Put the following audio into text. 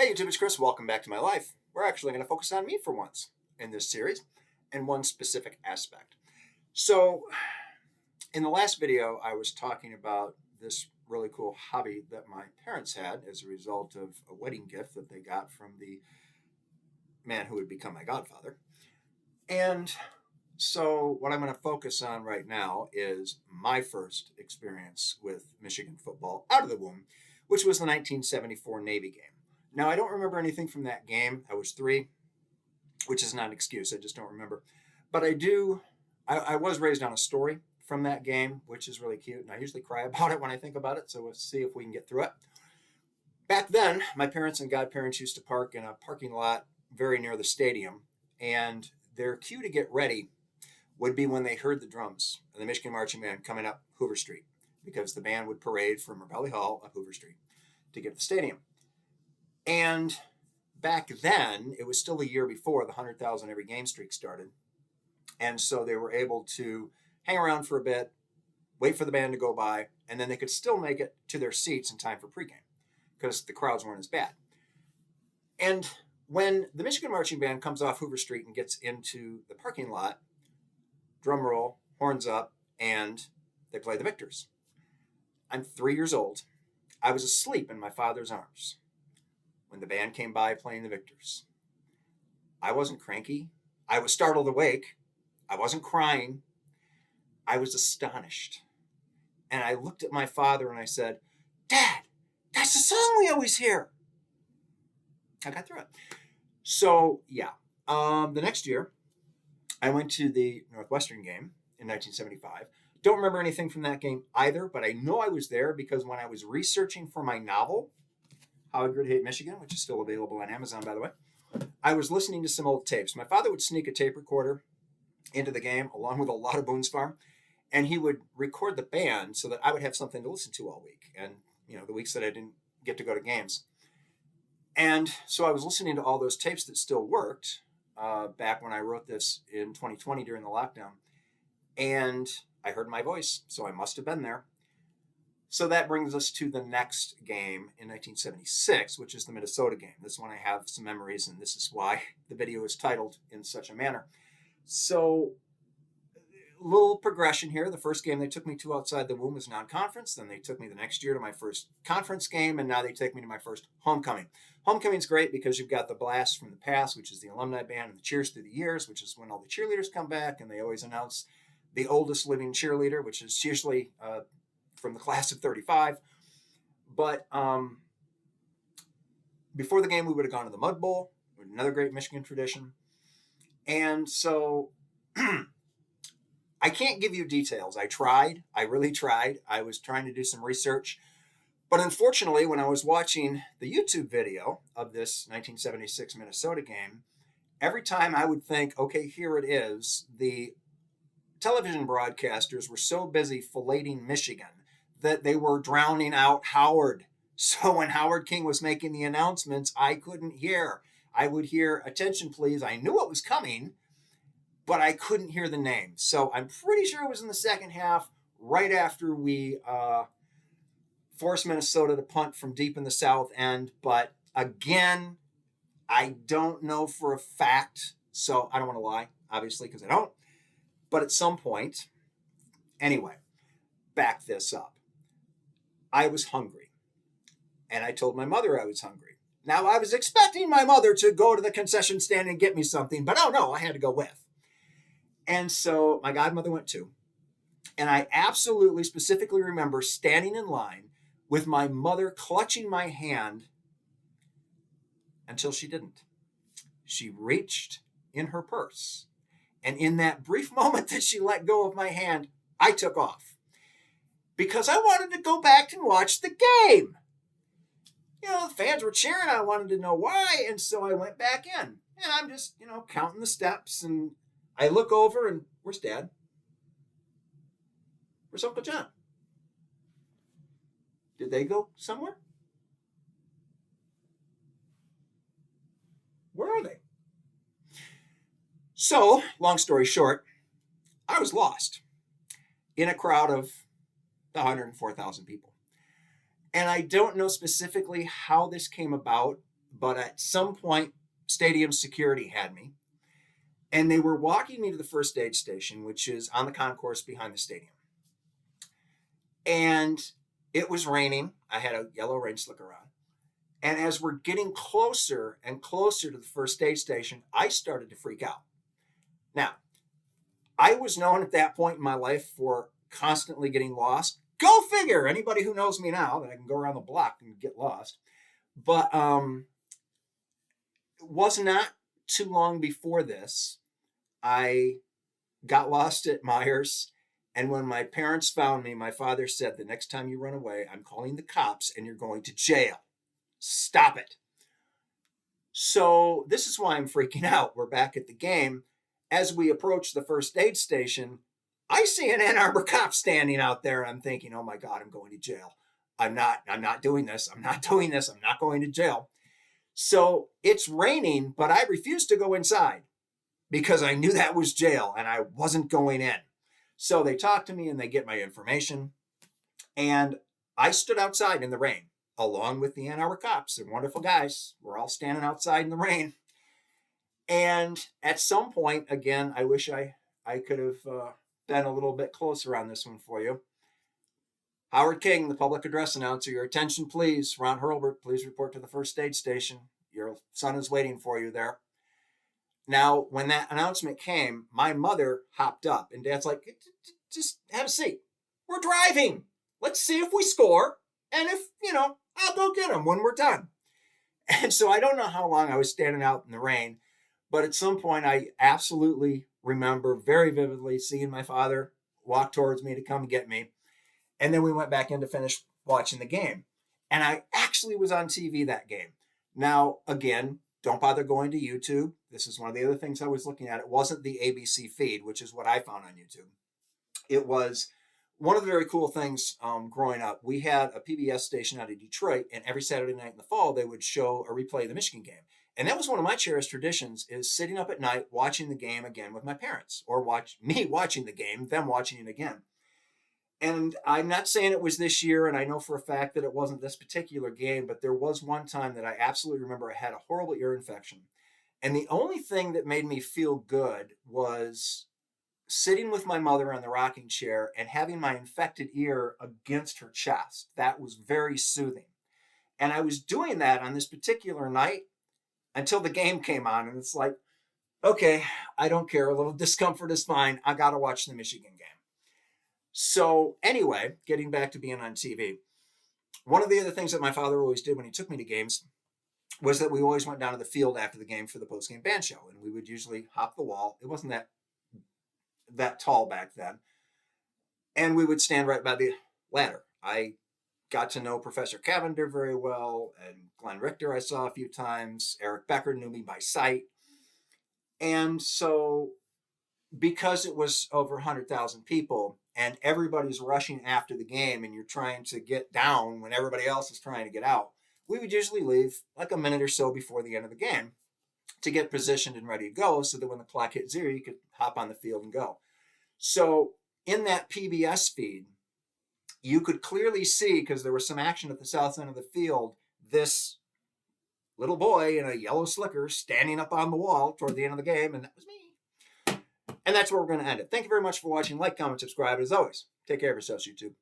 Hey YouTube, it's Chris. Welcome back to my life. We're actually going to focus on me for once in this series and one specific aspect. So, in the last video, I was talking about this really cool hobby that my parents had as a result of a wedding gift that they got from the man who would become my godfather. And so, what I'm going to focus on right now is my first experience with Michigan football out of the womb, which was the 1974 Navy game. Now, I don't remember anything from that game. I was 3, which is not an excuse. I just don't remember. But I do, I was raised on a story from that game, which is really cute. And I usually cry about it when I think about it. So we'll see if we can get through it. Back then, my parents and godparents used to park in a parking lot very near the stadium. And their cue to get ready would be when they heard the drums of the Michigan Marching Band coming up Hoover Street, because the band would parade from Rabelli Hall up Hoover Street to get to the stadium. And back then, it was still a year before the 100,000 every game streak started. And so they were able to hang around for a bit, wait for the band to go by, and then they could still make it to their seats in time for pregame because the crowds weren't as bad. And when the Michigan Marching Band comes off Hoover Street and gets into the parking lot, drum roll, horns up, and they play the Victors. I'm 3 years old. I was asleep in my father's arms when the band came by playing the Victors. I wasn't cranky. I was startled awake. I wasn't crying. I was astonished. And I looked at my father and I said, "Dad, that's the song we always hear." I got through it. So, yeah. The next year, I went to the Northwestern game in 1975. Don't remember anything from that game either, but I know I was there because when I was researching for my novel, How I Grew to Hate Michigan, which is still available on Amazon, by the way, I was listening to some old tapes. My father would sneak a tape recorder into the game along with a lot of Boone's Farm, and he would record the band so that I would have something to listen to all week, and the weeks that I didn't get to go to games. And so I was listening to all those tapes that still worked back when I wrote this in 2020 during the lockdown, and I heard my voice, so I must have been there. So that brings us to the next game in 1976, which is the Minnesota game. This one I have some memories, and this is why the video is titled in such a manner. So, a little progression here. The first game they took me to outside the womb was non-conference. Then they took me the next year to my first conference game, and now they take me to my first homecoming. Homecoming's great because you've got the blast from the past, which is the alumni band, and the cheers through the years, which is when all the cheerleaders come back, and they always announce the oldest living cheerleader, which is usually from the class of 35. But before the game, we would have gone to the Mud Bowl, another great Michigan tradition. And so I can't give you details. I tried. I really tried. I was trying to do some research. But unfortunately, when I was watching the YouTube video of this 1976 Minnesota game, every time I would think, okay, here it is, the television broadcasters were so busy filleting Michigan that they were drowning out Howard. So when Howard King was making the announcements, I couldn't hear. I would hear, "Attention, please." I knew what was coming, but I couldn't hear the name. So I'm pretty sure it was in the second half, right after we forced Minnesota to punt from deep in the south end. But again, I don't know for a fact, so I don't want to lie, obviously, because I don't. But at some point, anyway, back this up. I was hungry, and I told my mother I was hungry. Now, I was expecting my mother to go to the concession stand and get me something, but oh no, I had to go with. And so my godmother went too. And I absolutely specifically remember standing in line with my mother clutching my hand until she didn't. She reached in her purse. And in that brief moment that she let go of my hand, I took off. Because I wanted to go back and watch the game. The fans were cheering. I wanted to know why. And so I went back in. And I'm just, counting the steps. And I look over and where's Dad? Where's Uncle John? Did they go somewhere? Where are they? So, long story short, I was lost in a crowd of 104,000 people. And I don't know specifically how this came about, but at some point, stadium security had me, and they were walking me to the first aid station, which is on the concourse behind the stadium. And it was raining. I had a yellow rain slicker on. And as we're getting closer and closer to the first aid station, I started to freak out. Now, I was known at that point in my life for constantly getting lost. Go figure. Anybody who knows me now, that I can go around the block and get lost. But it was not too long before this, I got lost at Myers. And when my parents found me, my father said, the next time you run away, I'm calling the cops and you're going to jail. Stop it. So this is why I'm freaking out. We're back at the game. As we approach the first aid station, I see an Ann Arbor cop standing out there. And I'm thinking, oh my God, I'm going to jail. I'm not doing this. I'm not doing this. I'm not going to jail. So it's raining, but I refused to go inside because I knew that was jail and I wasn't going in. So they talk to me and they get my information. And I stood outside in the rain along with the Ann Arbor cops. They're wonderful guys. We're all standing outside in the rain. And at some point, again, I wish I could have been a little bit closer on this one for you. Howard King, the public address announcer, your attention, please. Ron Hurlbert, please report to the first aid station. Your son is waiting for you there. Now, when that announcement came, my mother hopped up and Dad's like, just have a seat. We're driving. Let's see if we score. And if, I'll go get him when we're done. And so I don't know how long I was standing out in the rain, but at some point I absolutely remember very vividly seeing my father walk towards me to come get me. And then we went back in to finish watching the game. And I actually was on TV that game. Now, again, don't bother going to YouTube. This is one of the other things I was looking at. It wasn't the ABC feed, which is what I found on YouTube. It was one of the very cool things growing up. We had a PBS station out of Detroit, and every Saturday night in the fall, they would show a replay of the Michigan game. And that was one of my cherished traditions, is sitting up at night watching the game again with my parents, or me watching the game, them watching it again. And I'm not saying it was this year, and I know for a fact that it wasn't this particular game, but there was one time that I absolutely remember I had a horrible ear infection. And the only thing that made me feel good was sitting with my mother in the rocking chair and having my infected ear against her chest. That was very soothing. And I was doing that on this particular night until the game came on. And it's like, okay, I don't care. A little discomfort is fine. I got to watch the Michigan game. So anyway, getting back to being on TV, one of the other things that my father always did when he took me to games was that we always went down to the field after the game for the post-game band show. And we would usually hop the wall. It wasn't that tall back then. And we would stand right by the ladder. I got to know Professor Cavender very well, and Glenn Richter I saw a few times. Eric Becker knew me by sight. And so because it was over 100,000 people and everybody's rushing after the game and you're trying to get down when everybody else is trying to get out, we would usually leave like a minute or so before the end of the game to get positioned and ready to go so that when the clock hit 0, you could hop on the field and go. So in that PBS feed, you could clearly see, because there was some action at the south end of the field, this little boy in a yellow slicker standing up on the wall toward the end of the game, and that was me. And that's where we're going to end it. Thank you very much for watching. Like, comment, subscribe. As always, take care of yourselves, YouTube.